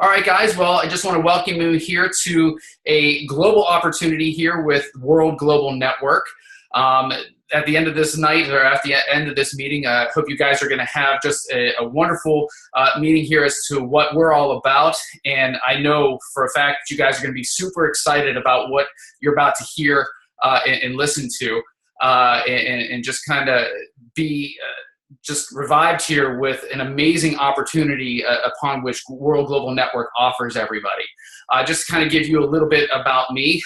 All right, guys. Well, I just want to welcome you here to a global opportunity here with World Global Network. At the end of this night, or at the end of this meeting, I hope you guys are going to have just a wonderful meeting here as to what we're all about. And I know for a fact that you guys are going to be super excited about what you're about to hear and listen to, and just kind of be just revived here with an amazing opportunity upon which World Global Network offers everybody. Just to kind of give you a little bit about me,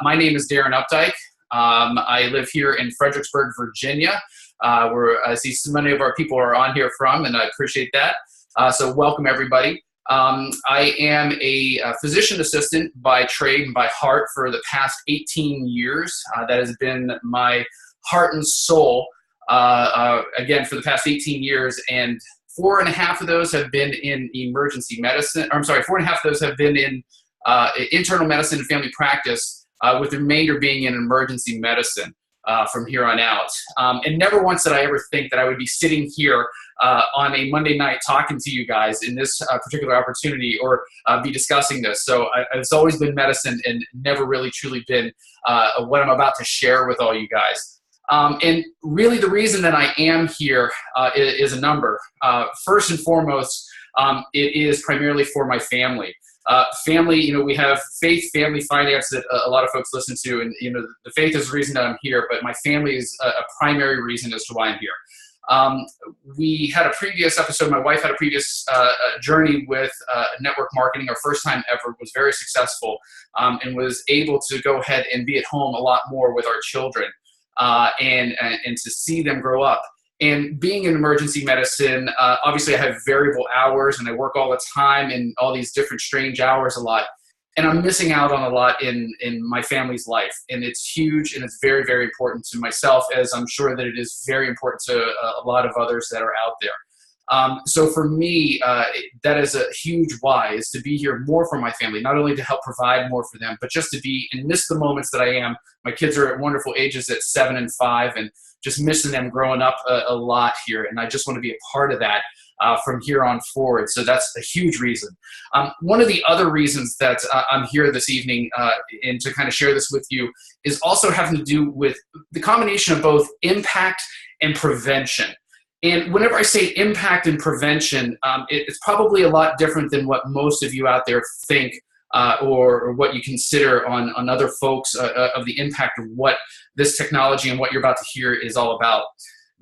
my name is Darin Updyke. I live here in Fredericksburg, Virginia, where I see so many of our people are on here from, and I appreciate that. So welcome, everybody. I am a physician assistant by trade and by heart for the past 18 years. That has been my heart and soul. Again, for the past 18 years, and 4.5 of those have been in emergency medicine. Or I'm sorry, 4.5 of those have been in internal medicine and family practice, with the remainder being in emergency medicine from here on out. And never once did I ever think that I would be sitting here on a Monday night talking to you guys in this particular opportunity, or be discussing this. So it's always been medicine and never really truly been what I'm about to share with all you guys. And really the reason that I am here is a number. First and foremost, it is primarily for my family. Family, you know, we have faith, family, finance that a lot of folks listen to, and, you know, the faith is the reason that I'm here, but my family is a primary reason as to why I'm here. We had a previous episode, my wife had a previous journey with network marketing. Our first time ever, was very successful, and was able to go ahead and be at home a lot more with our children. And to see them grow up. And being in emergency medicine, obviously I have variable hours and I work all the time in all these different strange hours a lot. And I'm missing out on a lot in my family's life. And it's huge, and it's very, very important to myself, as I'm sure that it is very important to a lot of others that are out there. So for me, that is a huge why, is to be here more for my family, not only to help provide more for them, but just to be and miss the moments that I am. My kids are at wonderful ages at 7 and 5, and just missing them growing up a lot here. And I just want to be a part of that from here on forward. So that's a huge reason. One of the other reasons that I'm here this evening and to kind of share this with you is also having to do with the combination of both impact and prevention. And whenever I say impact and prevention, it's probably a lot different than what most of you out there think, or what you consider on other folks of the impact of what this technology and what you're about to hear is all about.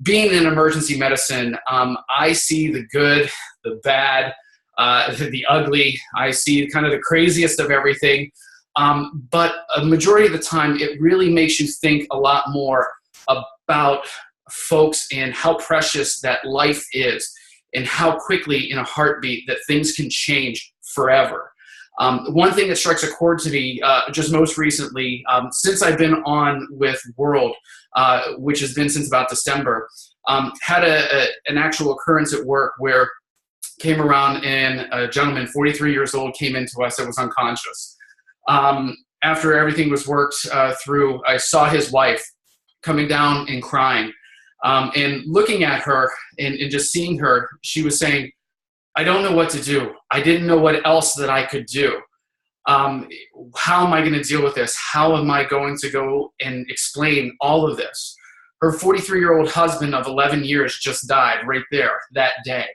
Being in emergency medicine, I see the good, the bad, the ugly. I see kind of the craziest of everything. But a majority of the time, it really makes you think a lot more about folks and how precious that life is, and how quickly in a heartbeat that things can change forever. One thing that strikes a chord to me just most recently, since I've been on with World, which has been since about December, had an actual occurrence at work where came around and a gentleman, 43 years old, came into us that was unconscious. After everything was worked through, I saw his wife coming down and crying. And looking at her and just seeing her, she was saying, I don't know what to do. I didn't know what else that I could do. How am I going to deal with this? How am I going to go and explain all of this? Her 43-year-old husband of 11 years just died right there that day.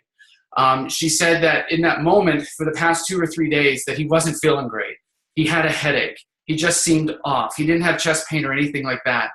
She said that in that moment, for the past 2 or 3 days, that he wasn't feeling great. He had a headache. He just seemed off. He didn't have chest pain or anything like that.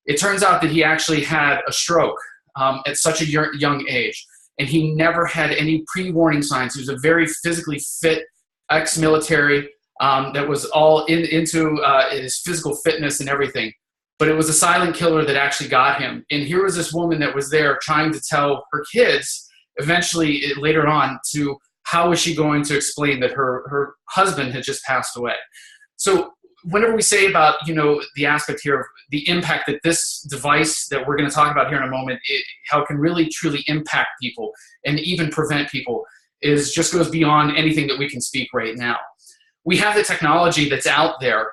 It turns out that he actually had a stroke at such a young age, and he never had any pre-warning signs. He was a very physically fit ex-military that was all into his physical fitness and everything. But it was a silent killer that actually got him. And here was this woman that was there trying to tell her kids, eventually later on, to how was she going to explain that her husband had just passed away. So whenever we say about, you know, the aspect here of the impact that this device that we're going to talk about here in a moment, how it can really truly impact people and even prevent people, is just goes beyond anything that we can speak right now. We have the technology that's out there,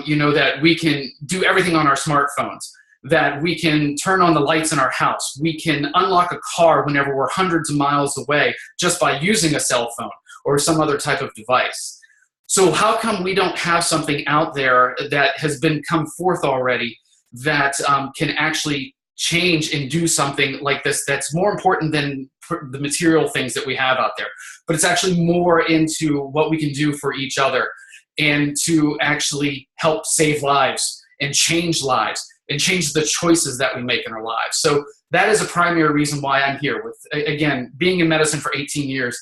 you know, that we can do everything on our smartphones, that we can turn on the lights in our house. We can unlock a car whenever we're hundreds of miles away just by using a cell phone. or some other type of device. So how come we don't have something out there that has been come forth already that can actually change and do something like this that's more important than the material things that we have out there, but it's actually more into what we can do for each other and to actually help save lives and change the choices that we make in our lives. So that is a primary reason why I'm here. With, again, being in medicine for 18 years,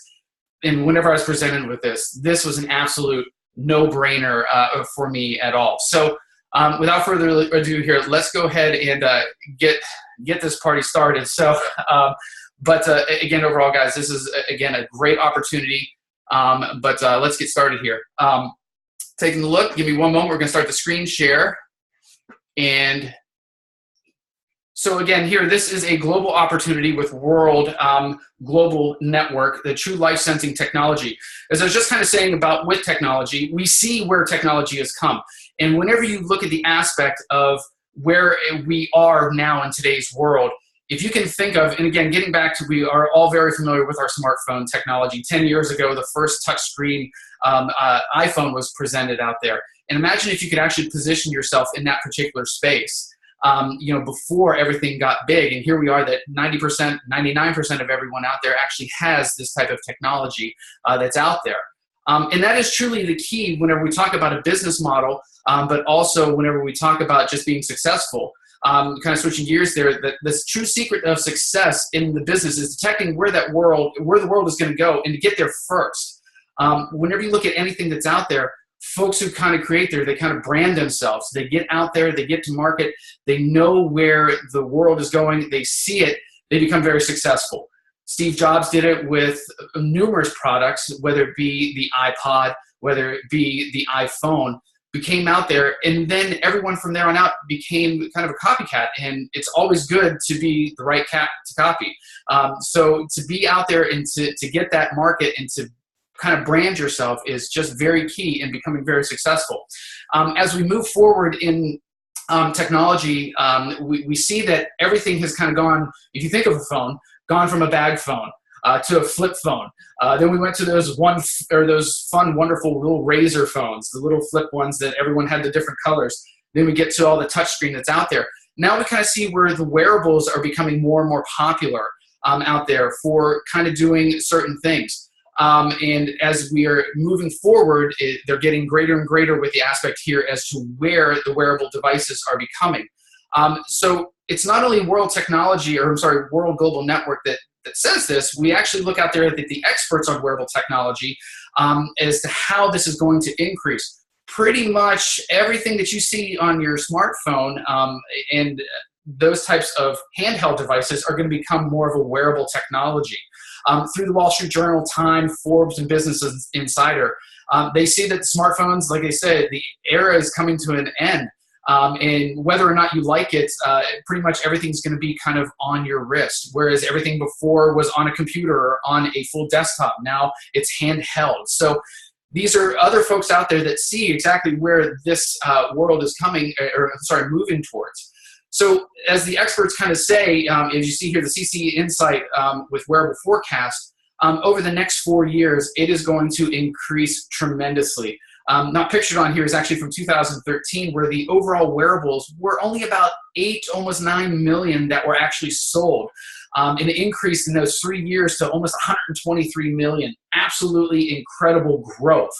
and whenever I was presented with this was an absolute no-brainer for me at all. So without further ado here, let's go ahead and get this party started. So, but again, overall, guys, this is, again, a great opportunity. But let's get started here. Taking a look, give me one moment. We're going to start the screen share. And so again, here, this is a global opportunity with World Global Network, the true life sensing technology. As I was just kind of saying about with technology, we see where technology has come. And whenever you look at the aspect of where we are now in today's world, if you can think of, and again, getting back to, we are all very familiar with our smartphone technology. 10 years ago, the first touchscreen iPhone was presented out there. And imagine if you could actually position yourself in that particular space. You know, before everything got big, and here we are that 90%, 99% of everyone out there actually has this type of technology that's out there. And that is truly the key whenever we talk about a business model, but also whenever we talk about just being successful. Kind of switching gears there, the true secret of success in the business is detecting where the world is going to go and to get there first. Whenever you look at anything that's out there, folks who kind of create there, they kind of brand themselves. They get out there, they get to market, they know where the world is going, they see it, they become very successful. Steve Jobs did it with numerous products, whether it be the iPod, whether it be the iPhone, became out there, and then everyone from there on out became kind of a copycat, and it's always good to be the right cat to copy. So to be out there and to get that market and to kind of brand yourself is just very key in becoming very successful. As we move forward in technology, we see that everything has kind of gone, if you think of a phone, gone from a bag phone to a flip phone. Then we went to those fun, wonderful little razor phones, the little flip ones that everyone had the different colors. Then we get to all the touchscreen that's out there. Now we kind of see where the wearables are becoming more and more popular out there for kind of doing certain things. And as we are moving forward, they're getting greater and greater with the aspect here as to where the wearable devices are becoming. So it's not only World Global Network that says this. We actually look out there at the experts on wearable technology as to how this is going to increase. Pretty much everything that you see on your smartphone and those types of handheld devices are going to become more of a wearable technology. Through the Wall Street Journal, Time, Forbes, and Business Insider, they see that smartphones, like I said, the era is coming to an end. And whether or not you like it, pretty much everything's going to be kind of on your wrist, whereas everything before was on a computer or on a full desktop. Now it's handheld. So these are other folks out there that see exactly where this world is coming, moving towards. So as the experts kind of say, as you see here, the CC Insight with Wearable Forecast, over the next 4 years, it is going to increase tremendously. Not pictured on here is actually from 2013, where the overall wearables were only about 8, almost 9 million that were actually sold. And it increased in those 3 years to almost 123 million. Absolutely incredible growth.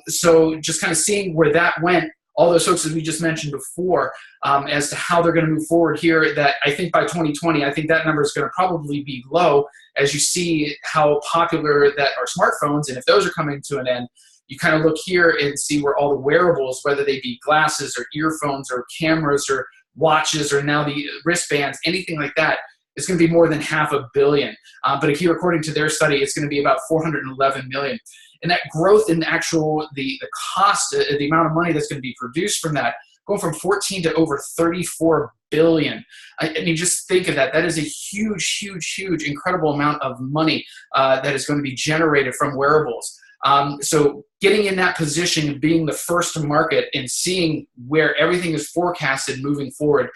So just kind of seeing where that went, all those folks that we just mentioned before, as to how they're going to move forward here, that I think by 2020, I think that number is going to probably be low as you see how popular that are smartphones, and if those are coming to an end, you kind of look here and see where all the wearables, whether they be glasses or earphones or cameras or watches or now the wristbands, anything like that, is going to be more than 500 million. But here, according to their study, it's going to be about 411 million. And that growth in actual, the cost, the amount of money that's going to be produced from that, going from 14 to over 34 billion. I mean, just think of that. That is a huge, huge, huge, incredible amount of money that is going to be generated from wearables. So getting in that position of being the first to market and seeing where everything is forecasted moving forward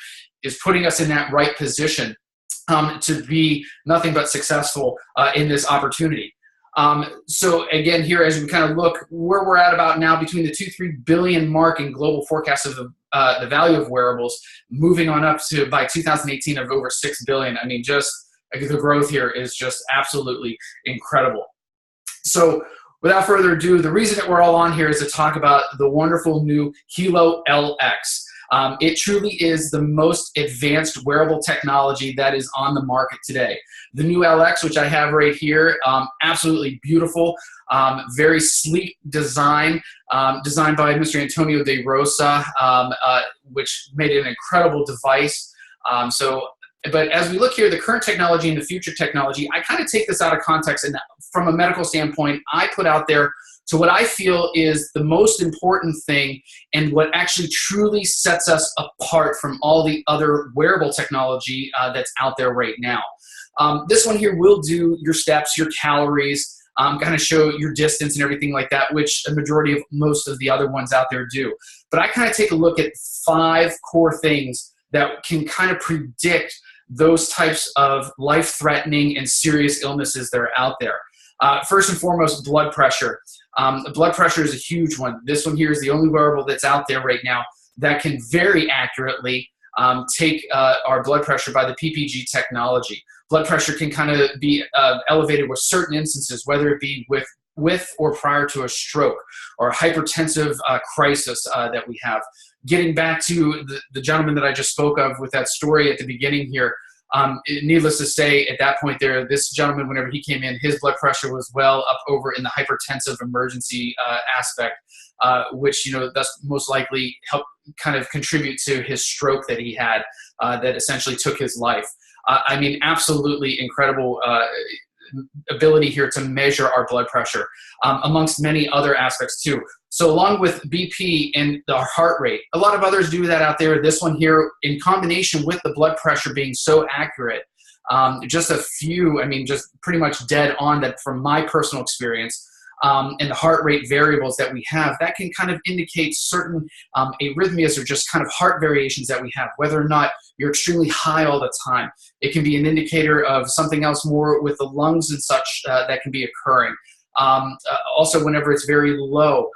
is putting us in that right position to be nothing but successful in this opportunity. So again, here as we kind of look where we're at about now, between the 2-3 billion mark in global forecasts of the value of wearables, moving on up to by 2018 of over 6 billion. I mean, just the growth here is just absolutely incredible. So without further ado, the reason that we're all on here is to talk about the wonderful new Helo LX. It truly is the most advanced wearable technology that is on the market today. The new LX, which I have right here, absolutely beautiful, very sleek design, designed by Mr. Antonio De Rosa, which made it an incredible device. But as we look here, the current technology and the future technology, I kind of take this out of context, and from a medical standpoint, I put out there to what I feel is the most important thing and what actually truly sets us apart from all the other wearable technology that's out there right now. This one here will do your steps, your calories, kind of show your distance and everything like that, which a majority of most of the other ones out there do. But I kind of take a look at 5 core things that can kind of predict those types of life-threatening and serious illnesses that are out there. First and foremost, blood pressure. Blood pressure is a huge one. This one here is the only wearable that's out there right now that can very accurately take our blood pressure by the PPG technology. Blood pressure can kind of be elevated with certain instances, whether it be with or prior to a stroke or a hypertensive crisis that we have. Getting back to the gentleman that I just spoke of with that story at the beginning here, needless to say, at that point there, this gentleman, whenever he came in, his blood pressure was well up over in the hypertensive emergency aspect, which, you know, that's most likely helped kind of contribute to his stroke that he had that essentially took his life. I mean, absolutely incredible ability here to measure our blood pressure, amongst many other aspects too. So along with BP and the heart rate, a lot of others do that out there. This one here, in combination with the blood pressure being so accurate, just a few, I mean, just pretty much dead on that from my personal experience, and the heart rate variables that we have, that can kind of indicate certain arrhythmias or just kind of heart variations that we have, whether or not you're extremely high all the time. It can be an indicator of something else more with the lungs and such that can be occurring. Also, whenever it's very low,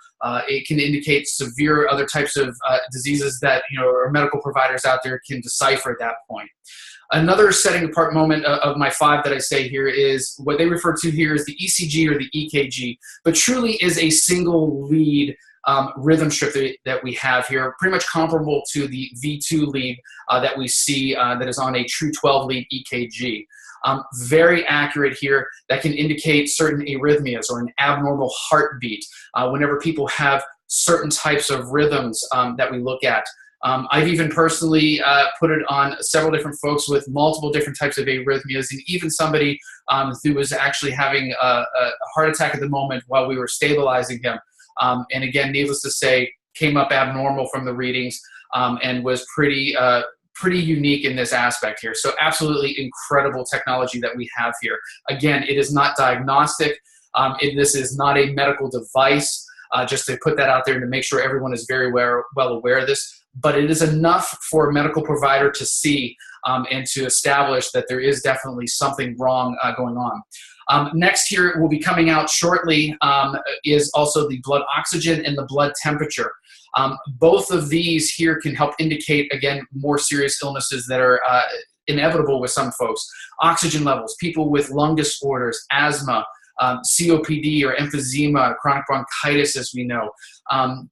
it can indicate severe other types of diseases that, you know, our medical providers out there can decipher at that point. Another setting apart moment of my 5 that I say here is what they refer to here as the ECG or the EKG, but truly is a single lead rhythm strip that we have here, pretty much comparable to the V2 lead that we see that is on a true 12 lead EKG. Very accurate here, that can indicate certain arrhythmias or an abnormal heartbeat whenever people have certain types of rhythms that we look at. I've even personally put it on several different folks with multiple different types of arrhythmias, and even somebody who was actually having a heart attack at the moment while we were stabilizing him. And again, needless to say, came up abnormal from the readings and was pretty unique in this aspect here. So absolutely incredible technology that we have here. Again, it is not diagnostic. This is not a medical device, just to put that out there and to make sure everyone is very well aware of this. But it is enough for a medical provider to see and to establish that there is definitely something wrong going on. Next here will be coming out shortly is also the blood oxygen and the blood temperature. Both of these here can help indicate, again, more serious illnesses that are inevitable with some folks. Oxygen levels, people with lung disorders, asthma, COPD or emphysema, chronic bronchitis, as we know,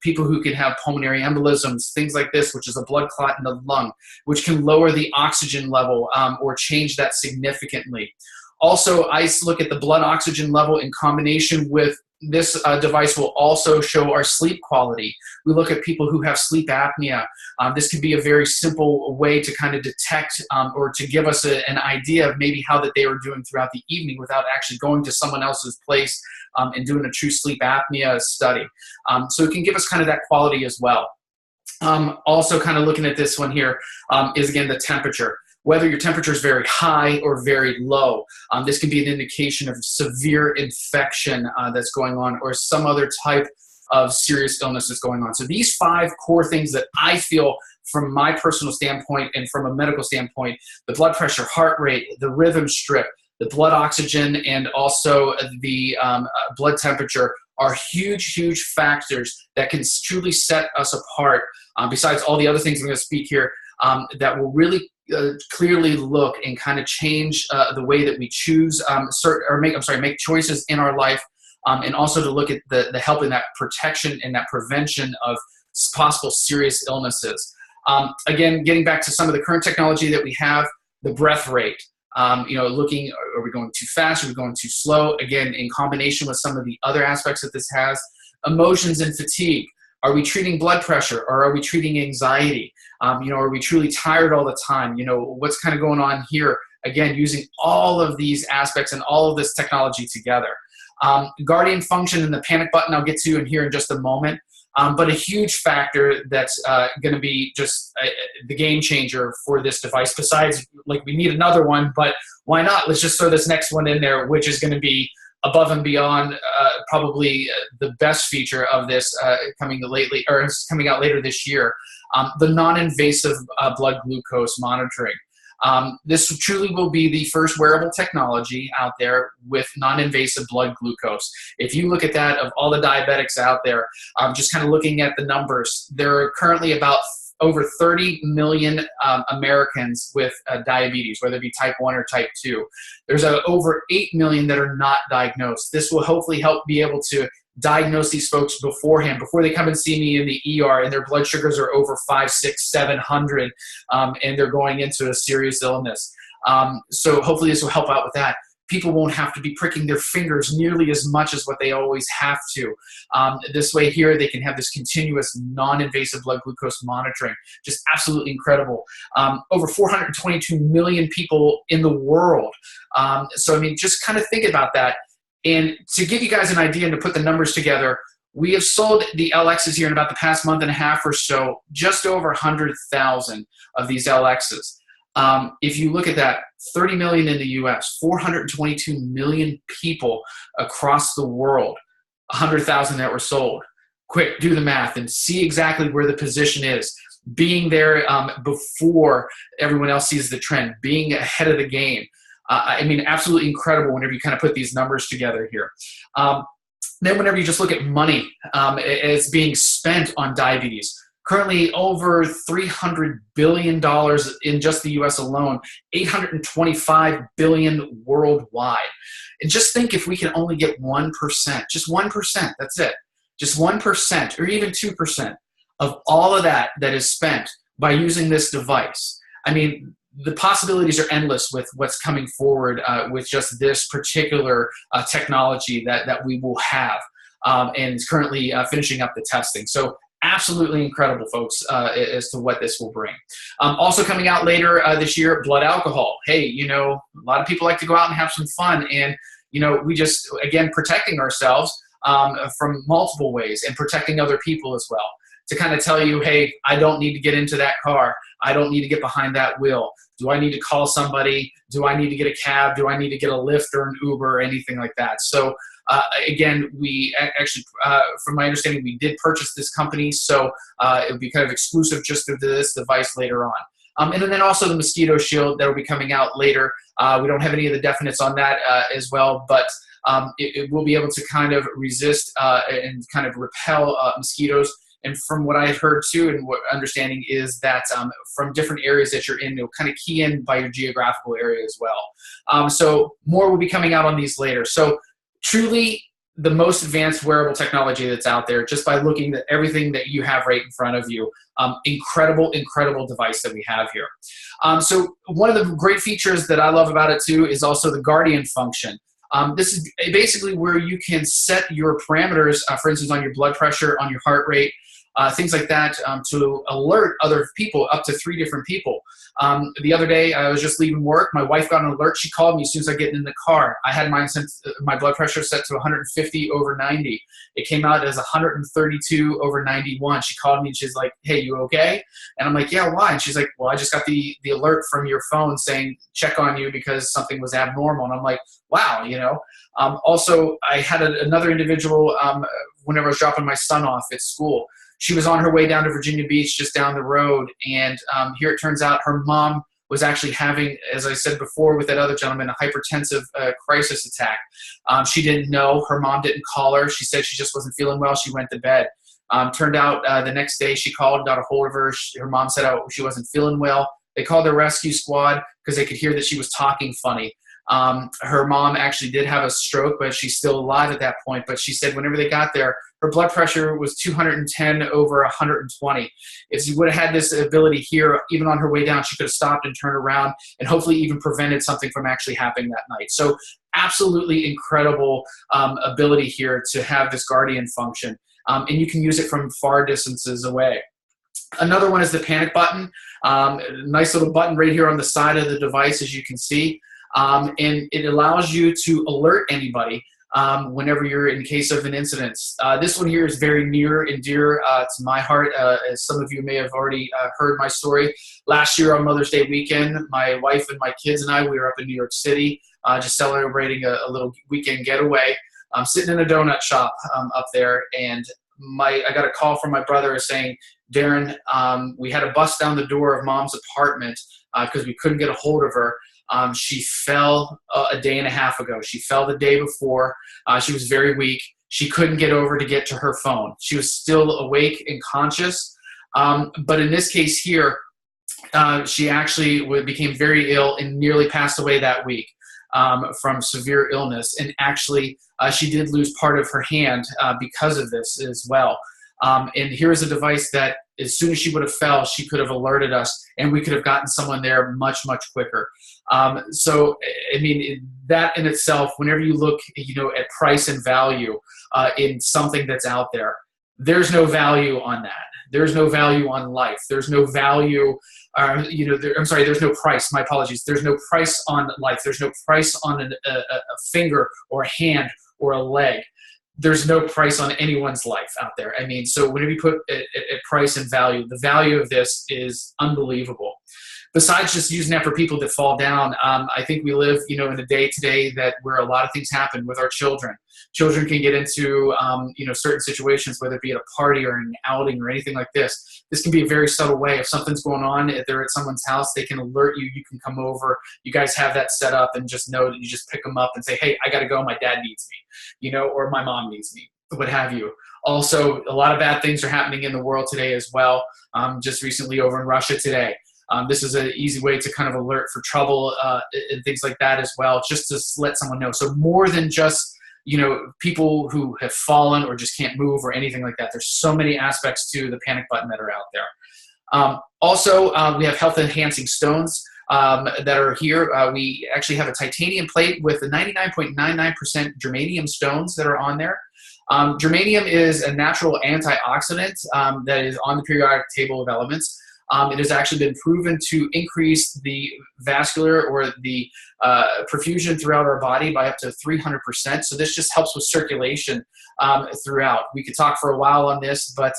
people who can have pulmonary embolisms, things like this, which is a blood clot in the lung, which can lower the oxygen level or change that significantly. Also, I look at the blood oxygen level in combination with this device will also show our sleep quality. We look at people who have sleep apnea. This could be a very simple way to kind of detect or to give us an idea of maybe how that they were doing throughout the evening without actually going to someone else's place and doing a true sleep apnea study. So it can give us kind of that quality as well. Also kind of looking at this one here is again the temperature. Whether your temperature is very high or very low, this can be an indication of severe infection that's going on or some other type of serious illness that's going on. So these 5 core things that I feel from my personal standpoint and from a medical standpoint, the blood pressure, heart rate, the rhythm strip, the blood oxygen, and also the blood temperature are huge, huge factors that can truly set us apart, besides all the other things I'm going to speak here, that will really clearly look and kind of change the way that we choose make choices in our life, and also to look at the help in that protection and that prevention of possible serious illnesses. Again, getting back to some of the current technology that we have, the breath rate. Looking, are we going too fast? Are we going too slow? Again, in combination with some of the other aspects that this has. Emotions and fatigue. Are we treating blood pressure, or are we treating anxiety? Are we truly tired all the time? What's kind of going on here? Again, using all of these aspects and all of this technology together. Guardian function and the panic button I'll get to in here in just a moment. But a huge factor that's going to be just the game changer for this device. Besides, like, we need another one, but why not? Let's just throw this next one in there, which is going to be above and beyond probably the best feature of this coming out later this year. The non-invasive blood glucose monitoring. This truly will be the first wearable technology out there with non-invasive blood glucose. If you look at that, of all the diabetics out there, just kind of looking at the numbers, there are currently about over 30 million Americans with diabetes, whether it be type 1 or type 2. There's over 8 million that are not diagnosed. This will hopefully help be able to diagnose these folks beforehand, before they come and see me in the ER and their blood sugars are over 500, 600, 700, and they're going into a serious illness. So hopefully this will help out with that. People won't have to be pricking their fingers nearly as much as what they always have to. This way here, they can have this continuous non-invasive blood glucose monitoring. Just absolutely incredible. Over 422 million people in the world. So, I mean, just kind of think about that. And to give you guys an idea and to put the numbers together, we have sold the LXs here in about the past month and a half or so, just over 100,000 of these LXs. If you look at that, 30 million in the US, 422 million people across the world, 100,000 that were sold. Quick, do the math and see exactly where the position is. Being there before everyone else sees the trend, being ahead of the game. I mean, absolutely incredible whenever you kind of put these numbers together here. Then whenever you just look at money as being spent on diabetes, currently over $300 billion in just the US alone, $825 billion worldwide. And just think if we can only get 1%, just 1%, that's it. Just 1% or even 2% of all of that is spent by using this device. I mean, the possibilities are endless with what's coming forward with just this particular technology that we will have, and is currently finishing up the testing. So absolutely incredible, folks, as to what this will bring. Also coming out later this year, blood alcohol. Hey, a lot of people like to go out and have some fun, and we just, again, protecting ourselves from multiple ways and protecting other people as well. To kind of tell you, hey, I don't need to get into that car. I don't need to get behind that wheel. Do I need to call somebody? Do I need to get a cab? Do I need to get a Lyft or an Uber or anything like that? So again, we actually, from my understanding, we did purchase this company, so it would be kind of exclusive just to this device later on. And then also the mosquito shield that will be coming out later. We don't have any of the definites on that as well, but it will be able to kind of resist and kind of repel mosquitoes. And from what I've heard too, and what understanding is that from different areas that you're in, it'll kind of key in by your geographical area as well. So more will be coming out on these later. So truly the most advanced wearable technology that's out there, just by looking at everything that you have right in front of you. Incredible, incredible device that we have here. So one of the great features that I love about it too is also the Guardian function. This is basically where you can set your parameters, for instance, on your blood pressure, on your heart rate, things like that, to alert other people, up to 3 different people. The other day, I was just leaving work. My wife got an alert. She called me as soon as I get in the car. I had my blood pressure set to 150 over 90. It came out as 132 over 91. She called me and she's like, hey, you okay? And I'm like, yeah, why? And she's like, well, I just got the alert from your phone saying check on you because something was abnormal. And I'm like, wow, Also, I had another individual whenever I was dropping my son off at school. She was on her way down to Virginia Beach, just down the road, and here it turns out her mom was actually having, as I said before with that other gentleman, a hypertensive crisis attack. She didn't know. Her mom didn't call her. She said she just wasn't feeling well. She went to bed. Turned out the next day she called, got a hold of her. Her mom said she wasn't feeling well. They called the rescue squad because they could hear that she was talking funny. Her mom actually did have a stroke, but she's still alive at that point. But she said whenever they got there, her blood pressure was 210 over 120. If she would have had this ability here, even on her way down, she could have stopped and turned around and hopefully even prevented something from actually happening that night. So absolutely incredible ability here to have this guardian function. And you can use it from far distances away. Another one is the panic button. Nice little button right here on the side of the device, as you can see. And it allows you to alert anybody whenever you're in case of an incident. This one here is very near and dear to my heart. As some of you may have already heard my story. Last year on Mother's Day weekend, my wife and my kids and I, we were up in New York City just celebrating a little weekend getaway. I'm sitting in a donut shop up there, and I got a call from my brother saying, Darin, we had a bust down the door of Mom's apartment because we couldn't get a hold of her. She fell a day and a half ago. She fell the day before. She was very weak. She couldn't get over to get to her phone. She was still awake and conscious. But in this case here, she actually became very ill and nearly passed away that week from severe illness. And actually, she did lose part of her hand because of this as well. And here's a device that as soon as she would have fell, she could have alerted us and we could have gotten someone there much, much quicker. So, I mean, that in itself, whenever you look, at price and value in something that's out there, there's no value on that. There's no value on life. There's no value, there's no price. My apologies. There's no price on life. There's no price on a finger or a hand or a leg. There's no price on anyone's life out there. I mean, so whenever you put a price and value, the value of this is unbelievable. Besides just using that for people that fall down, I think we live, in a day today where a lot of things happen with our children. Children can get into, certain situations, whether it be at a party or an outing or anything like this. This can be a very subtle way. If something's going on, if they're at someone's house, they can alert you. You can come over. You guys have that set up and just know that you just pick them up and say, hey, I got to go. My dad needs me, or my mom needs me, what have you. Also, a lot of bad things are happening in the world today as well. Just recently over in Russia today. This is an easy way to kind of alert for trouble and things like that as well, just to let someone know. So more than just, people who have fallen or just can't move or anything like that. There's so many aspects to the panic button that are out there. Also, we have health enhancing stones that are here. We actually have a titanium plate with the 99.99% germanium stones that are on there. Germanium is a natural antioxidant that is on the periodic table of elements. It has actually been proven to increase the vascular or the perfusion throughout our body by up to 300%. So this just helps with circulation throughout. We could talk for a while on this, but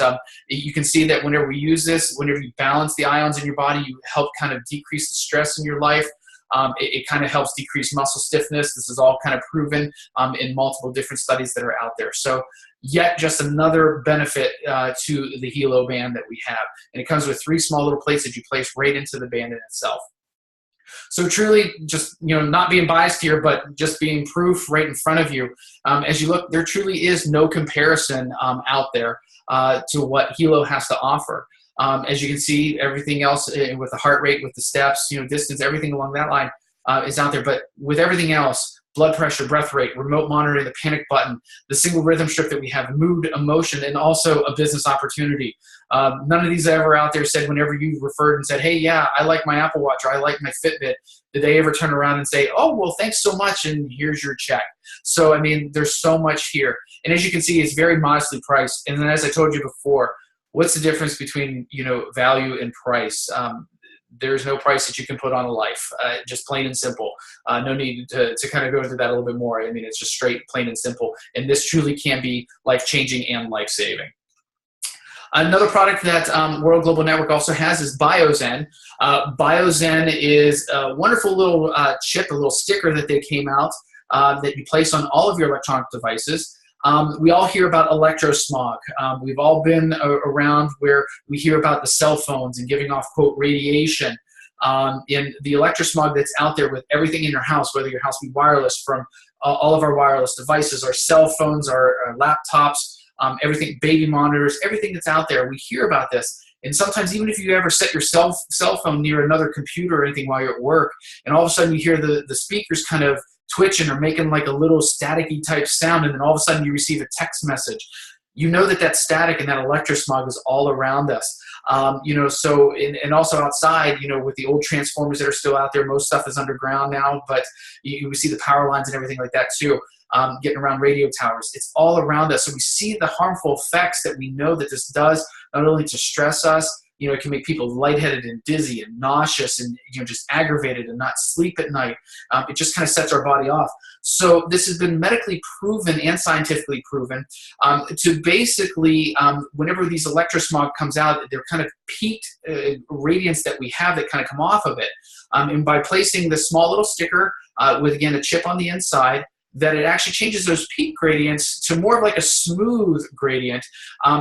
you can see that whenever we use this, whenever you balance the ions in your body, you help kind of decrease the stress in your life. It kind of helps decrease muscle stiffness. This is all kind of proven in multiple different studies that are out there. So yet just another benefit to the Helo band that we have. And it comes with 3 small little plates that you place right into the band in itself. So truly just, not being biased here, but just being proof right in front of you. As you look, there truly is no comparison out there to what Helo has to offer. As you can see, everything else with the heart rate, with the steps, distance, everything along that line is out there. But with everything else, blood pressure, breath rate, remote monitoring, the panic button, the single rhythm strip that we have, mood, emotion, and also a business opportunity. None of these ever out there said whenever you referred and said, hey, yeah, I like my Apple Watch or I like my Fitbit, did they ever turn around and say, oh, well, thanks so much and here's your check. So, I mean, there's so much here. And as you can see, it's very modestly priced. And then as I told you before, what's the difference between, value and price? There's no price that you can put on a life, just plain and simple. No need to kind of go into that a little bit more. I mean, it's just straight, plain and simple. And this truly can be life-changing and life-saving. Another product that World Global Network also has is BioZen. BioZen is a wonderful little chip, a little sticker that they came out that you place on all of your electronic devices. We all hear about electrosmog. We've all been around where we hear about the cell phones and giving off, quote, radiation. in the electrosmog that's out there with everything in your house, whether your house be wireless, from all of our wireless devices, our cell phones, our laptops, everything, baby monitors, everything that's out there. We hear about this. And sometimes even if you ever set your cell phone near another computer or anything while you're at work, and all of a sudden you hear the speakers kind of twitching or making like a little staticky type sound, and then all of a sudden you receive a text message. You know that static and that electrosmog is all around us. So, and also outside, with the old transformers that are still out there, most stuff is underground now, but you see the power lines and everything like that too, getting around radio towers. It's all around us. So we see the harmful effects that we know that this does, not only to stress us, it can make people lightheaded and dizzy and nauseous and just aggravated and not sleep at night. It just kind of sets our body off. So this has been medically proven and scientifically proven to basically, whenever these electrosmog comes out, they're kind of peaked radiance that we have that kind of come off of it. And by placing the small little sticker with, again, a chip on the inside, that it actually changes those peak gradients to more of like a smooth gradient.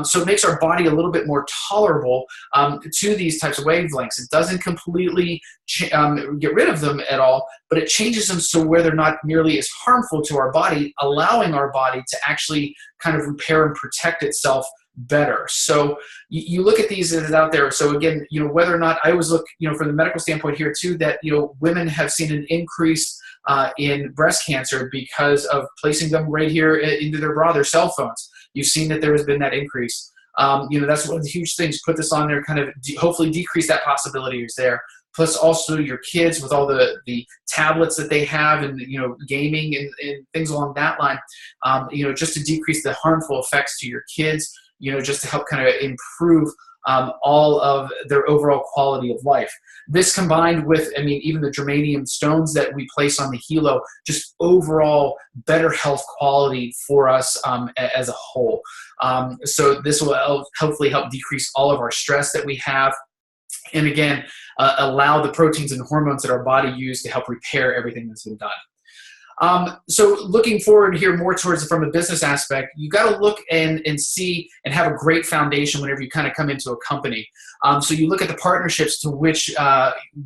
So it makes our body a little bit more tolerable to these types of wavelengths. It doesn't completely get rid of them at all, but it changes them so where they're not nearly as harmful to our body, allowing our body to actually kind of repair and protect itself better. So you look at these that is out there. So again, whether or not, I always look, from the medical standpoint here too, that, women have seen an increase in breast cancer because of placing them right here into their bra, their cell phones. You've seen that there has been that increase. That's one of the huge things. Put this on there, kind of hopefully decrease that possibility is there. Plus also your kids with all the tablets that they have and, gaming and things along that line, just to decrease the harmful effects to your kids, just to help kind of improve all of their overall quality of life. This combined with, even the germanium stones that we place on the Helo, just overall better health quality for us as a whole. So this will hopefully help decrease all of our stress that we have. And again, allow the proteins and hormones that our body use to help repair everything that's been done. So looking forward here more towards from a business aspect, you got to look and see and have a great foundation whenever you kind of come into a company. So you look at the partnerships to which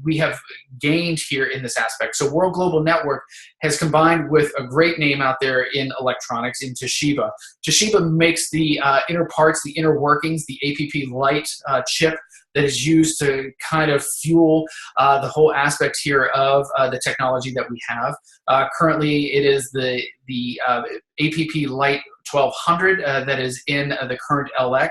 we have gained here in this aspect. So World Global Network has combined with a great name out there in electronics in Toshiba. Toshiba makes the inner parts, the inner workings, the APP Lite chip that is used to kind of fuel the whole aspect here of the technology that we have. Currently, it is the APP Lite 1200 that is in the current LX.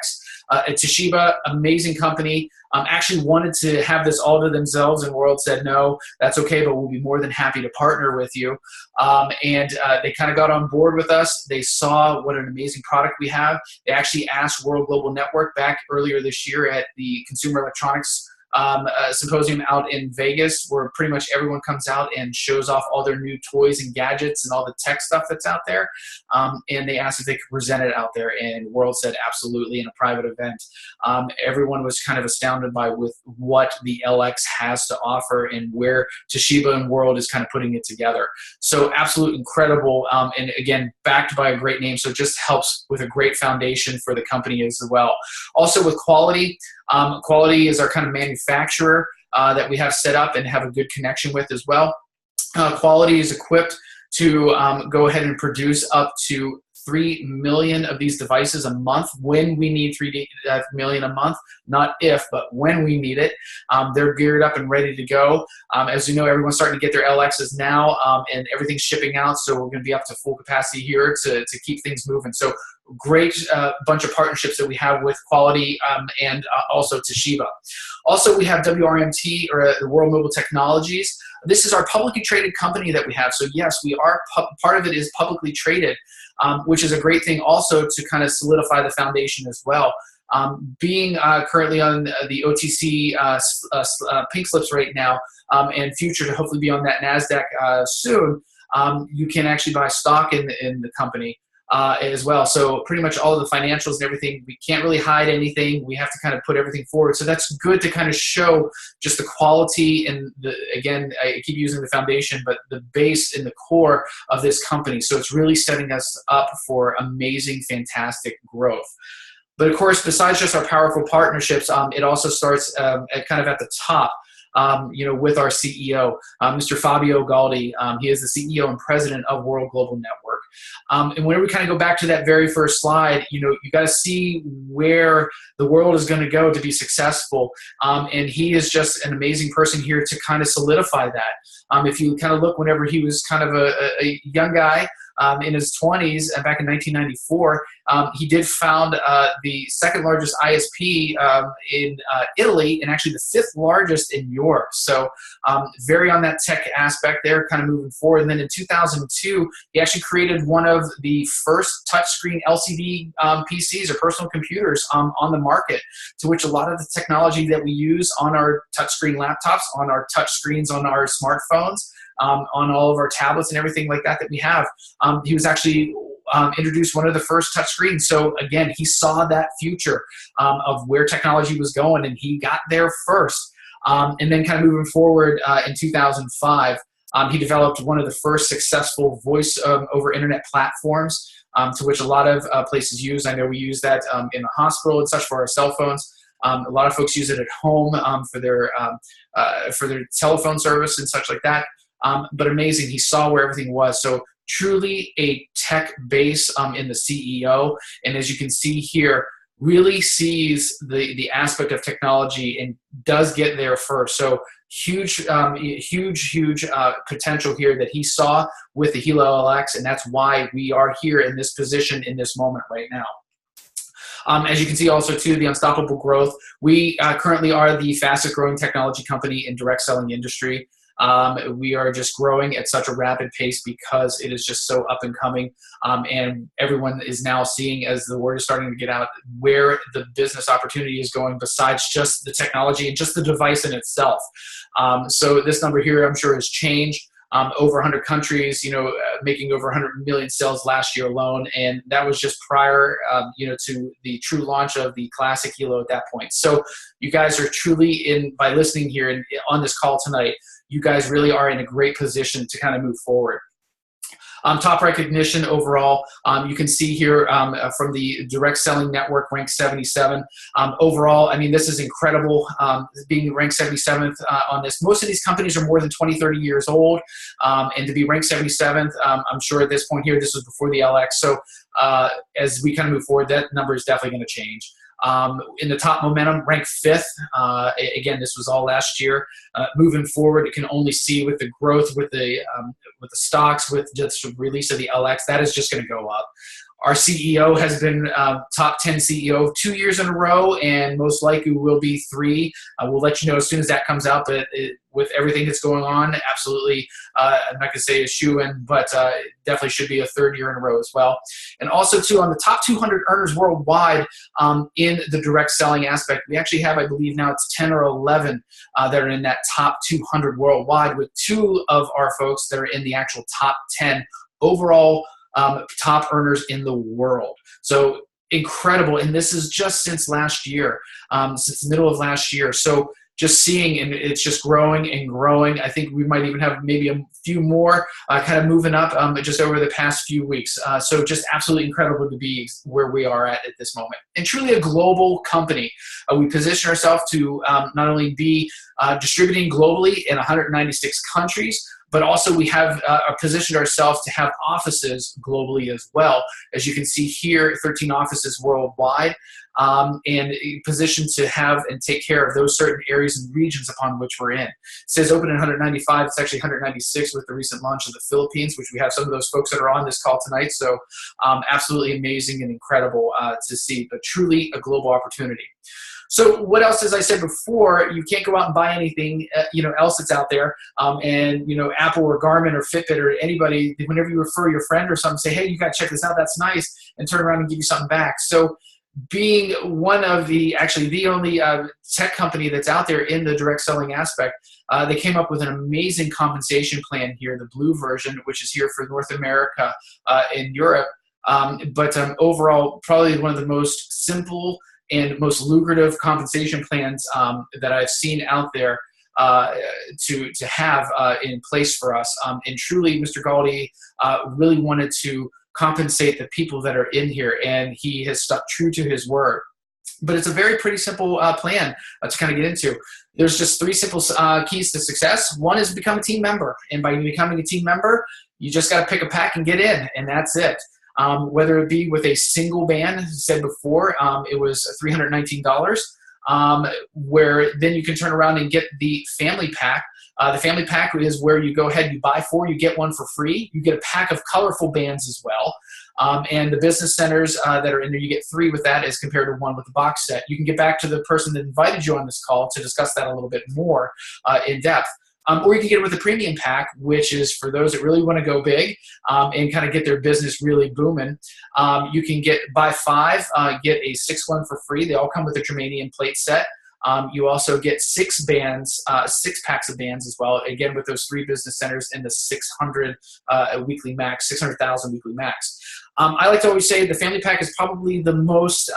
Toshiba, amazing company, actually wanted to have this all to themselves, and World said, no, that's okay, but we'll be more than happy to partner with you. And they kind of got on board with us. They saw what an amazing product we have. They actually asked World Global Network back earlier this year at the Consumer Electronics symposium out in Vegas, where pretty much everyone comes out and shows off all their new toys and gadgets and all the tech stuff that's out there. And they asked if they could present it out there, and World said absolutely in a private event. Everyone was kind of astounded by with what the LX has to offer and where Toshiba and World is kind of putting it together. So absolutely incredible, and again, backed by a great name, so it just helps with a great foundation for the company as well. Also with quality, Quality is our kind of manufacturer that we have set up and have a good connection with as well. Quality is equipped to go ahead and produce up to 3 million of these devices a month when we need 3 million a month, not if, but when we need it. They're geared up and ready to go. As you know, everyone's starting to get their LXs now, and everything's shipping out, so we're going to be up to full capacity here to keep things moving. So great bunch of partnerships that we have with Quality and also Toshiba. Also, we have WRMT, or the World Mobile Technologies. This is our publicly traded company that we have. So yes, we are part of it is publicly traded, which is a great thing also to kind of solidify the foundation as well. Being currently on the OTC pink slips right now, and future to hopefully be on that NASDAQ soon, you can actually buy stock in the company. As well. So pretty much all of the financials and everything, we can't really hide anything. We have to kind of put everything forward. So that's good to kind of show just the quality and again, I keep using the foundation, but the base and the core of this company. So it's really setting us up for amazing, fantastic growth. But of course, besides just our powerful partnerships, it also starts kind of at the top. with our CEO, Mr. Fabio Galdi. He is the CEO and president of World Global Network. And whenever we kind of go back to that very first slide, you got to see where the world is going to go to be successful. And he is just an amazing person here to kind of solidify that. If you kind of look whenever he was kind of a young guy, in his 20s, back in 1994, he did found the second largest ISP in Italy, and actually the fifth largest in Europe. So very on that tech aspect there, kind of moving forward. And then in 2002, he actually created one of the first touchscreen LCD PCs or personal computers on the market, to which a lot of the technology that we use on our touchscreen laptops, on our touchscreens, on our smartphones, on all of our tablets and everything like that we have. He was actually introduced one of the first touchscreens. So again, he saw that future of where technology was going, and he got there first. And then kind of moving forward in 2005, he developed one of the first successful voice over internet platforms, to which a lot of places use. I know we use that in the hospital and such for our cell phones. A lot of folks use it at home for their telephone service and such like that. But amazing, he saw where everything was. So truly a tech base in the CEO. And as you can see here, really sees the aspect of technology and does get there first. So huge potential here that he saw with the Helo LX, and that's why we are here in this position in this moment right now. As you can see also too, the unstoppable growth. We currently are the fastest growing technology company in direct selling industry. We are just growing at such a rapid pace because it is just so up and coming, and everyone is now seeing, as the word is starting to get out, where the business opportunity is going besides just the technology and just the device in itself. So this number here, I'm sure, has changed. Over 100 countries, making over 100 million sales last year alone, and that was just prior, to the true launch of the classic Helo at that point. So you guys are truly by listening here and on this call tonight, you guys really are in a great position to kind of move forward. Top recognition overall, you can see here from the direct selling network, ranked 77. Overall, I mean, this is incredible, being ranked 77th on this. Most of these companies are more than 20, 30 years old, and to be ranked 77th, I'm sure at this point here, this was before the LX. So as we kind of move forward, that number is definitely going to change. In the top momentum, ranked 5th. Again, this was all last year. Moving forward, it can only see with the growth, with the stocks, with just the release of the LX, that is just going to go up. Our CEO has been top 10 CEO 2 years in a row, and most likely will be 3. We'll let you know as soon as that comes out, but with everything that's going on, absolutely, I'm not going to say a shoe-in, but definitely should be a 3rd year in a row as well. And also, too, on the top 200 earners worldwide in the direct selling aspect, we actually have, I believe now it's 10 or 11 that are in that top 200 worldwide, with 2 of our folks that are in the actual top 10 overall top earners in the world. So incredible. And this is just since last year, since the middle of last year. So just seeing, and it's just growing and growing. I think we might even have maybe a few more kind of moving up just over the past few weeks. So just absolutely incredible to be where we are at this moment. And truly a global company. We position ourselves to not only be distributing globally in 196 countries, but also we have positioned ourselves to have offices globally as well. As you can see here, 13 offices worldwide, and positioned to have and take care of those certain areas and regions upon which we're in. It says open in 195, it's actually 196 with the recent launch of the Philippines, which we have some of those folks that are on this call tonight. So absolutely amazing and incredible to see, but truly a global opportunity. So what else, as I said before, you can't go out and buy anything else that's out there. And Apple or Garmin or Fitbit or anybody, whenever you refer your friend or something, say, hey, you got to check this out, that's nice, and turn around and give you something back. So being one of actually the only tech company that's out there in the direct selling aspect, they came up with an amazing compensation plan here, the blue version, which is here for North America and Europe. But overall, probably one of the most simple and most lucrative compensation plans that I've seen out there to have in place for us. And truly, Mr. Galdi really wanted to compensate the people that are in here, and he has stuck true to his word. But it's a very pretty simple plan to kind of get into. There's just 3 simple keys to success. One is become a team member. And by becoming a team member, you just got to pick a pack and get in, and that's it. Whether it be with a single band, as I said before, it was $319, where then you can turn around and get the family pack. The family pack is where you go ahead, you buy 4, you get 1 for free. You get a pack of colorful bands as well. And the business centers that are in there, you get 3 with that as compared to 1 with the box set. You can get back to the person that invited you on this call to discuss that a little bit more in depth. Or you can get it with a premium pack, which is for those that really want to go big and kind of get their business really booming. You can buy 5, get a 6th one for free. They all come with a Germanium plate set. You also get 6 bands, 6 packs of bands as well, again with those 3 business centers and the 600 weekly max, 600,000 weekly max. I like to always say the family pack is probably the most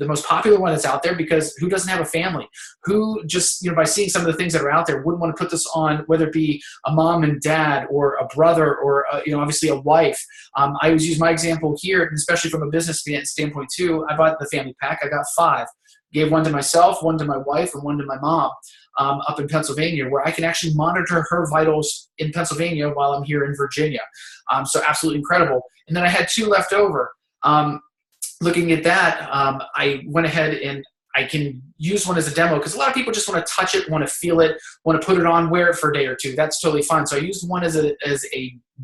the most popular one that's out there, because who doesn't have a family? Who just, by seeing some of the things that are out there, wouldn't want to put this on, whether it be a mom and dad or a brother or, obviously a wife. I always use my example here, and especially from a business standpoint too. I bought the family pack. I got 5. Gave 1 to myself, 1 to my wife, and 1 to my mom up in Pennsylvania, where I can actually monitor her vitals in Pennsylvania while I'm here in Virginia. So absolutely incredible. And then I had 2 left over. Looking at that, I went ahead and I can use one as a demo, because a lot of people just want to touch it, want to feel it, want to put it on, wear it for a day or 2. That's totally fine. So I used one as a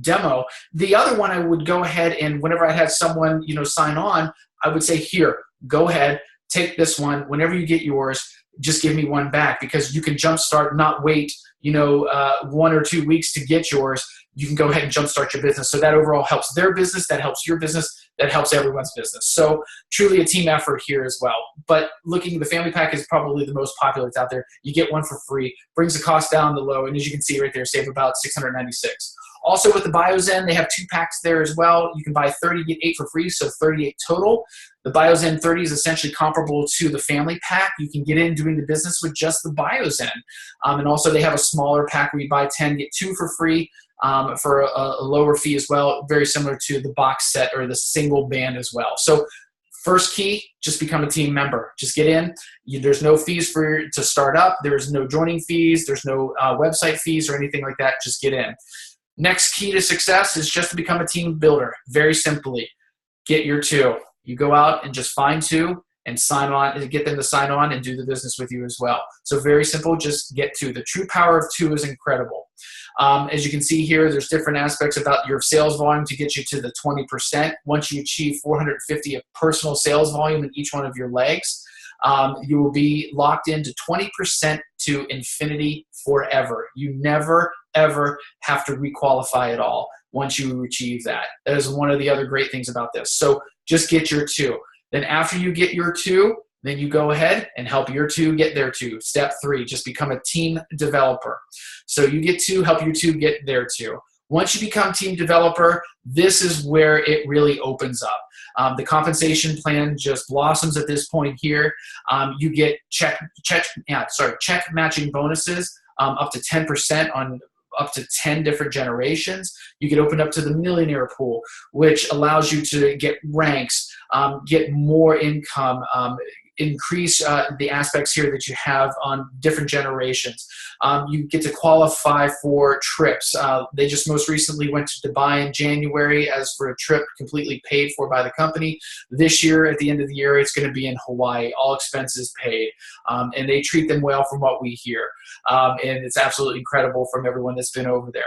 demo. The other one, I would go ahead and whenever I had someone, sign on, I would say, here, go ahead, take this one. Whenever you get yours, just give me 1 back, because you can jumpstart, not wait, 1 or 2 weeks to get yours. You can go ahead and jumpstart your business. So that overall helps their business, that helps your business, that helps everyone's business. So truly a team effort here as well. But the family pack is probably the most popular that's out there. You get 1 for free, brings the cost down to low, and as you can see right there, save about $696. Also with the BioZen, they have 2 packs there as well. You can buy 30, get 8 for free, so 38 total. The BioZen 30 is essentially comparable to the family pack. You can get in doing the business with just the BioZen. And also they have a smaller pack where you buy 10, get 2 for free. For a lower fee as well, very similar to the box set or the single band as well. So first key, just become a team member. Just get in. There's no fees to start up. There's no joining fees. There's no website fees or anything like that. Just get in. Next key to success is just to become a team builder. Very simply, get your 2. You go out and just find 2 and sign on and get them to sign on and do the business with you as well. So very simple, just get 2. The true power of 2 is incredible. As you can see here, there's different aspects about your sales volume to get you to the 20%. Once you achieve 450 of personal sales volume in each one of your legs, you will be locked into 20% to infinity forever. You never, ever have to requalify at all once you achieve that. That is one of the other great things about this. So just get your 2. Then after you get your 2, then you go ahead and help your 2 get their 2. Step 3, just become a team developer. So you get 2, help your 2 get their 2. Once you become team developer, this is where it really opens up. The compensation plan just blossoms at this point here. You get check matching bonuses up to 10% on up to 10 different generations. You get opened up to the millionaire pool, which allows you to get ranks, get more income, increase the aspects here that you have on different generations. You get to qualify for trips. They just most recently went to Dubai in January as for a trip completely paid for by the company. This year, at the end of the year, it's going to be in Hawaii, all expenses paid. And they treat them well from what we hear. And it's absolutely incredible from everyone that's been over there.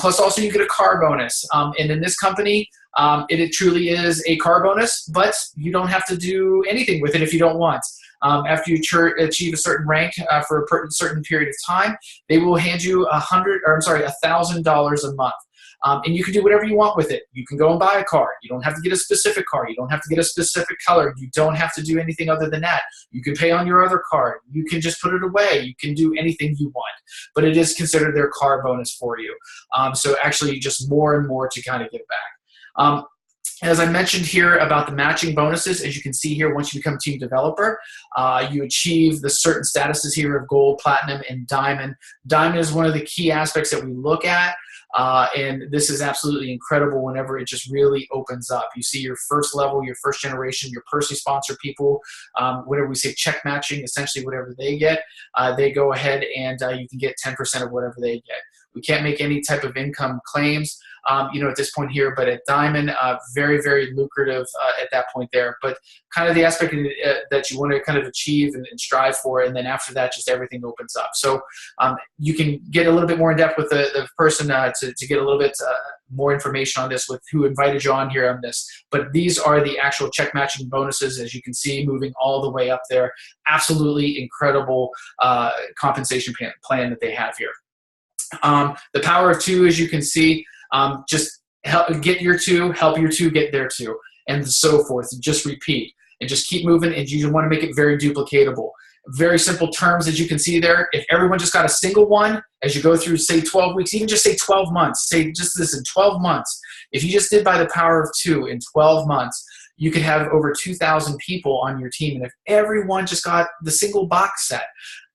Plus also you get a car bonus. And in this company, it truly is a car bonus, but you don't have to do anything with it if you don't want. After you achieve a certain rank for a certain period of time, they will hand you $1,000 a month. And you can do whatever you want with it. You can go and buy a car. You don't have to get a specific car. You don't have to get a specific color. You don't have to do anything other than that. You can pay on your other card. You can just put it away. You can do anything you want. But it is considered their car bonus for you. So actually just more and more to kind of give back. As I mentioned here about the matching bonuses, as you can see here, once you become team developer, you achieve the certain statuses here of gold, platinum, and diamond. Diamond is one of the key aspects that we look at. And this is absolutely incredible whenever it just really opens up. You see your first level, your first generation, your personally sponsored people, whenever we say check matching, essentially whatever they get, they go ahead and you can get 10% of whatever they get. We can't make any type of income claims, at this point here, but at Diamond, very, very lucrative at that point there. But kind of the aspect that you want to kind of achieve and strive for, and then after that, just everything opens up. So you can get a little bit more in depth with the person to get a little bit more information on this with who invited you on here on this. But these are the actual check matching bonuses, as you can see, moving all the way up there. Absolutely incredible compensation plan that they have here. The power of two, as you can see, just get your two, help your two get their two, and so forth. And just repeat and just keep moving, and you want to make it very duplicatable. Very simple terms, as you can see there. If everyone just got a single one as you go through, say, 12 weeks, even just say 12 months, say just this in 12 months, if you just did by the power of two in 12 months, you could have over 2,000 people on your team. And if everyone just got the single box set,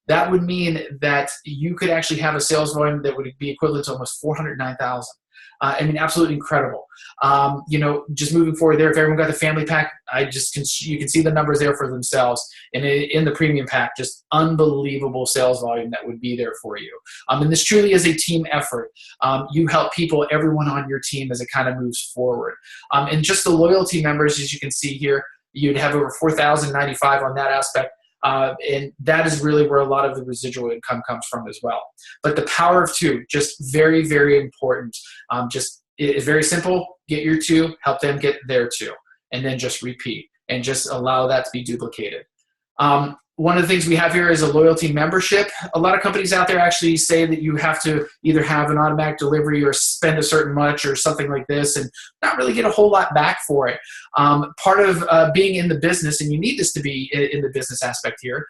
that would mean that you could actually have a sales volume that would be equivalent to almost 409,000. I mean, absolutely incredible. Just moving forward there, if everyone got the family pack, you can see the numbers there for themselves. And in the premium pack, just unbelievable sales volume that would be there for you. And this truly is a team effort. You help people, everyone on your team, as it kind of moves forward. And just the loyalty members, as you can see here, you'd have over 4,095 on that aspect. And that is really where a lot of the residual income comes from as well. But the power of two, just very, very important. It's very simple. Get your two, help them get their two, and then just repeat and just allow that to be duplicated. One of the things we have here is a loyalty membership. A lot of companies out there actually say that you have to either have an automatic delivery or spend a certain much or something like this and not really get a whole lot back for it. Part of being in the business, and you need this to be in the business aspect here,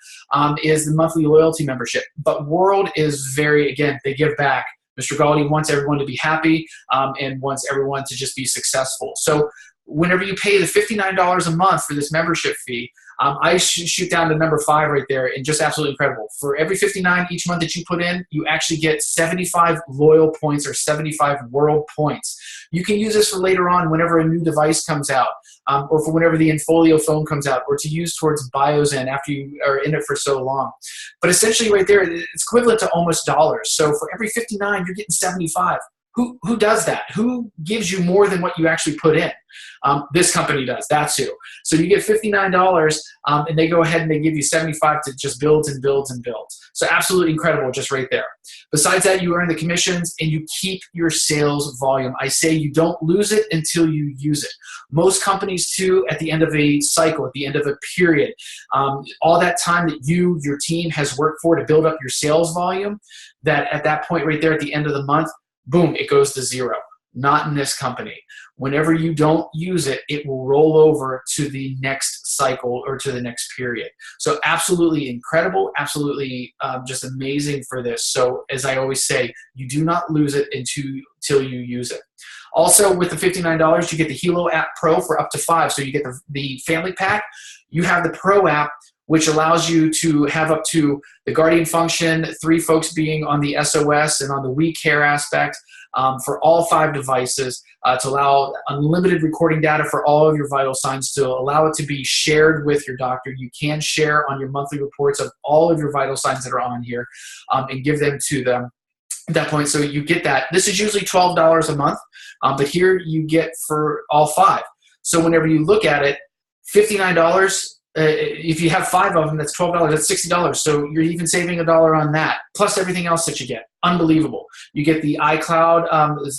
is the monthly loyalty membership. But World is very, again, they give back. Mr. Galdi wants everyone to be happy and wants everyone to just be successful. So whenever you pay the $59 a month for this membership fee, I shoot down to number 5 right there, and just absolutely incredible. For every $59 each month that you put in, you actually get 75 loyal points or 75 world points. You can use this for later on whenever a new device comes out, or for whenever the Infolio phone comes out, or to use towards BioZen after you are in it for so long. But essentially right there, it's equivalent to almost dollars. So for every $59, you're getting 75. Who does that? Who gives you more than what you actually put in? This company does. That's who. So you get $59, and they go ahead and they give you 75 to just builds and builds and builds. So absolutely incredible just right there. Besides that, you earn the commissions and you keep your sales volume. I say you don't lose it until you use it. Most companies too, at the end of a cycle, at the end of a period, all that time that your team has worked for to build up your sales volume, that at that point right there at the end of the month, boom, it goes to zero. Not in this company. Whenever you don't use it, it will roll over to the next cycle or to the next period. So absolutely incredible, absolutely just amazing for this. So as I always say, you do not lose it until you use it. Also, with the $59, you get the Helo app Pro for up to 5. So you get the family pack. You have the Pro app, which allows you to have up to the Guardian function, 3 folks being on the SOS and on the We Care aspect for all 5 devices to allow unlimited recording data for all of your vital signs, to allow it to be shared with your doctor. You can share on your monthly reports of all of your vital signs that are on here and give them to them at that point. So you get that. This is usually $12 a month, but here you get for all 5. So whenever you look at it, $59, if you have 5 of them, that's $12. That's $60. So you're even saving $1 on that, plus everything else that you get. Unbelievable. You get the iCloud,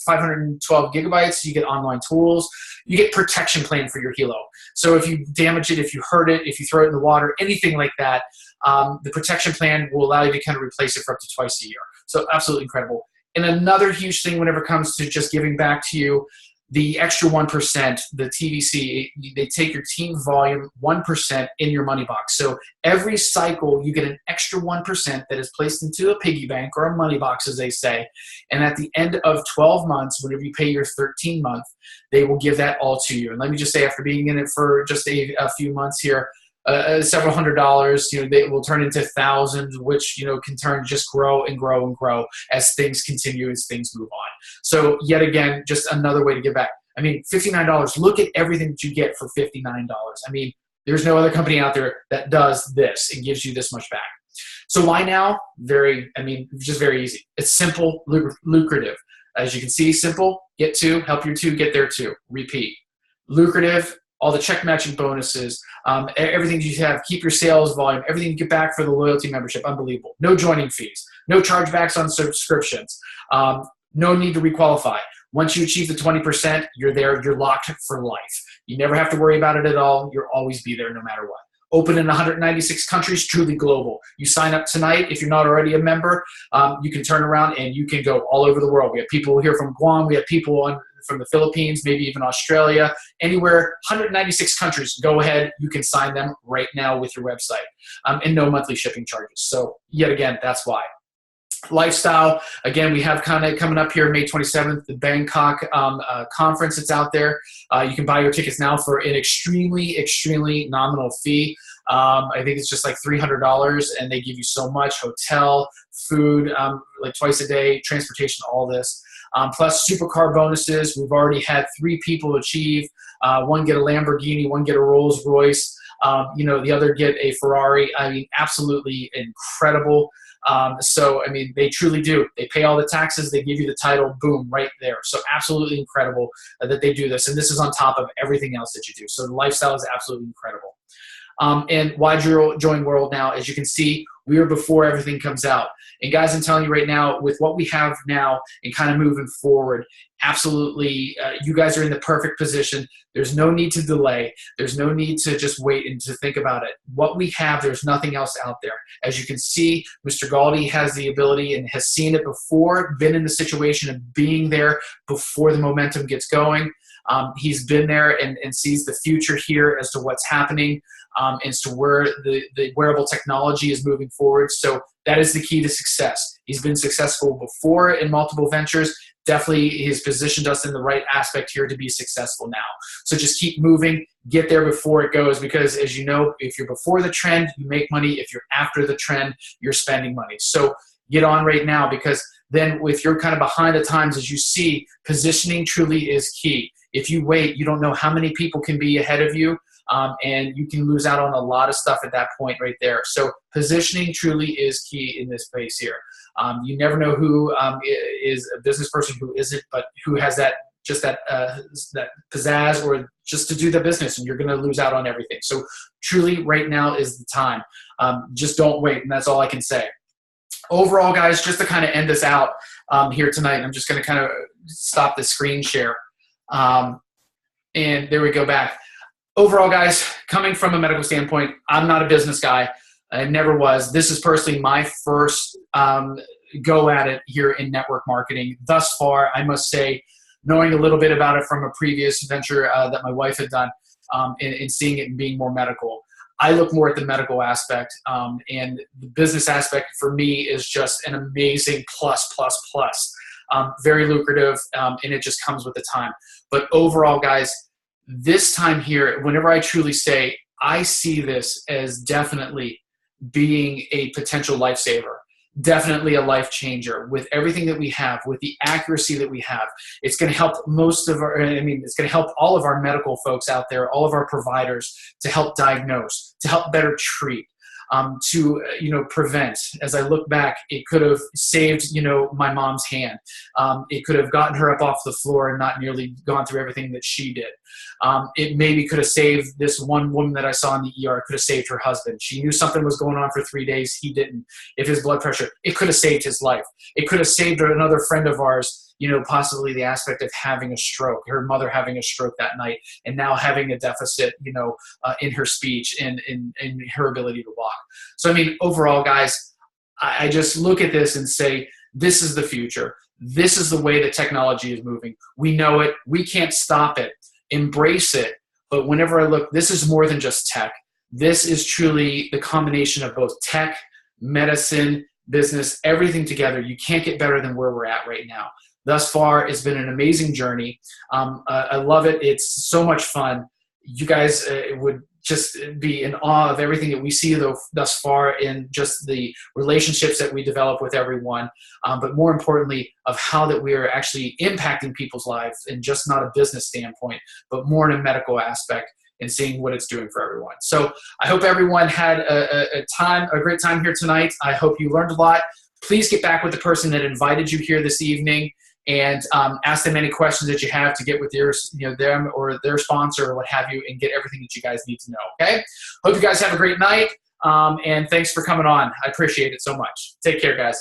512 gigabytes. You get online tools. You get protection plan for your Helo. So if you damage it, if you hurt it, if you throw it in the water, anything like that, the protection plan will allow you to kind of replace it for up to twice a year. So absolutely incredible. And another huge thing whenever it comes to just giving back to you, the extra 1%, the TVC, they take your team volume 1% in your money box. So every cycle, you get an extra 1% that is placed into a piggy bank or a money box, as they say. And at the end of 12 months, whenever you pay your 13th month, they will give that all to you. And let me just say, after being in it for just a few months here, several $100s, they will turn into thousands, which, can just grow and grow and grow as things continue, as things move on. So yet again, just another way to give back. I mean, $59, look at everything that you get for $59. I mean, there's no other company out there that does this and gives you this much back. So why now? Just very easy. It's simple, lucrative. As you can see, simple, get two, help your two get there too. Repeat. Lucrative, all the check matching bonuses, everything you have, keep your sales volume, everything you get back for the loyalty membership, unbelievable. No joining fees, no chargebacks on subscriptions, no need to requalify. Once you achieve the 20%, you're there, you're locked for life. You never have to worry about it at all. You'll always be there no matter what. Open in 196 countries, truly global. You sign up tonight. If you're not already a member, you can turn around and you can go all over the world. We have people here from Guam. We have people from the Philippines, maybe even Australia, anywhere, 196 countries. Go ahead. You can sign them right now with your website, and no monthly shipping charges. So yet again, that's why. Lifestyle, again, we have kind of coming up here May 27th, the Bangkok conference that's out there. You can buy your tickets now for an extremely, extremely nominal fee. I think it's just like $300, and they give you so much: hotel, food, like twice a day, transportation, all this. Plus supercar bonuses. We've already had 3 people achieve. One get a Lamborghini, one get a Rolls Royce. The other get a Ferrari. I mean, absolutely incredible. They truly do. They pay all the taxes. They give you the title, boom, right there. So absolutely incredible that they do this. And this is on top of everything else that you do. So the lifestyle is absolutely incredible. And why join World now? As you can see, we are before everything comes out. And guys, I'm telling you right now, with what we have now and kind of moving forward, absolutely, you guys are in the perfect position. There's no need to delay. There's no need to just wait and to think about it. What we have, there's nothing else out there. As you can see, Mr. Galdi has the ability and has seen it before, been in the situation of being there before the momentum gets going. He's been there and sees the future here as to what's happening, as to where the wearable technology is moving forward. So that is the key to success. He's been successful before in multiple ventures. Definitely he's positioned us in the right aspect here to be successful now. So just keep moving, get there before it goes, because as you know, if you're before the trend, you make money. If you're after the trend, you're spending money. So get on right now, because then if you're kind of behind the times, as you see, positioning truly is key. If you wait, you don't know how many people can be ahead of you, and you can lose out on a lot of stuff at that point right there. So positioning truly is key in this space here. You never know who is a business person, who isn't, but who has that pizzazz or just to do the business, and you're going to lose out on everything. So truly right now is the time. Just don't wait, and that's all I can say. Overall, guys, just to kind of end this out here tonight, I'm just going to kind of stop the screen share. And there we go back. Overall, guys, coming from a medical standpoint, I'm not a business guy. I never was. This is personally my first go at it here in network marketing. Thus far, I must say, knowing a little bit about it from a previous venture that my wife had done, and seeing it and being more medical, I look more at the medical aspect, and the business aspect for me is just an amazing plus. Very lucrative, and it just comes with the time. But overall, guys, this time here, whenever I truly say, I see this as definitely being a potential lifesaver, definitely a life changer. With everything that we have, with the accuracy that we have, it's going to help it's going to help all of our medical folks out there, all of our providers, to help diagnose, to help better treat, to prevent. As I look back, it could have saved my mom's hand. It could have gotten her up off the floor and not nearly gone through everything that she did. It maybe could have saved this one woman that I saw in the ER. It could have saved her husband. She knew something was going on for 3 days. He didn't. If his blood pressure, it could have saved his life. It could have saved another friend of ours, possibly the aspect of having a stroke, her mother having a stroke that night, and now having a deficit, in her speech and in her ability to walk. So, overall, guys, I just look at this and say, this is the future. This is the way that technology is moving. We know it. We can't stop it. Embrace it. But whenever I look, this is more than just tech. This is truly the combination of both tech, medicine, business, everything together. You can't get better than where we're at right now. Thus far, it's been an amazing journey. I love it. It's so much fun. you guys would just be in awe of everything that we see thus far in just the relationships that we develop with everyone, but more importantly, of how that we are actually impacting people's lives in just not a business standpoint, but more in a medical aspect and seeing what it's doing for everyone. So I hope everyone had a great time here tonight. I hope you learned a lot. Please get back with the person that invited you here this evening and ask them any questions that you have to get with them or their sponsor or what have you, and get everything that you guys need to know, okay? Hope you guys have a great night, and thanks for coming on. I appreciate it so much. Take care, guys.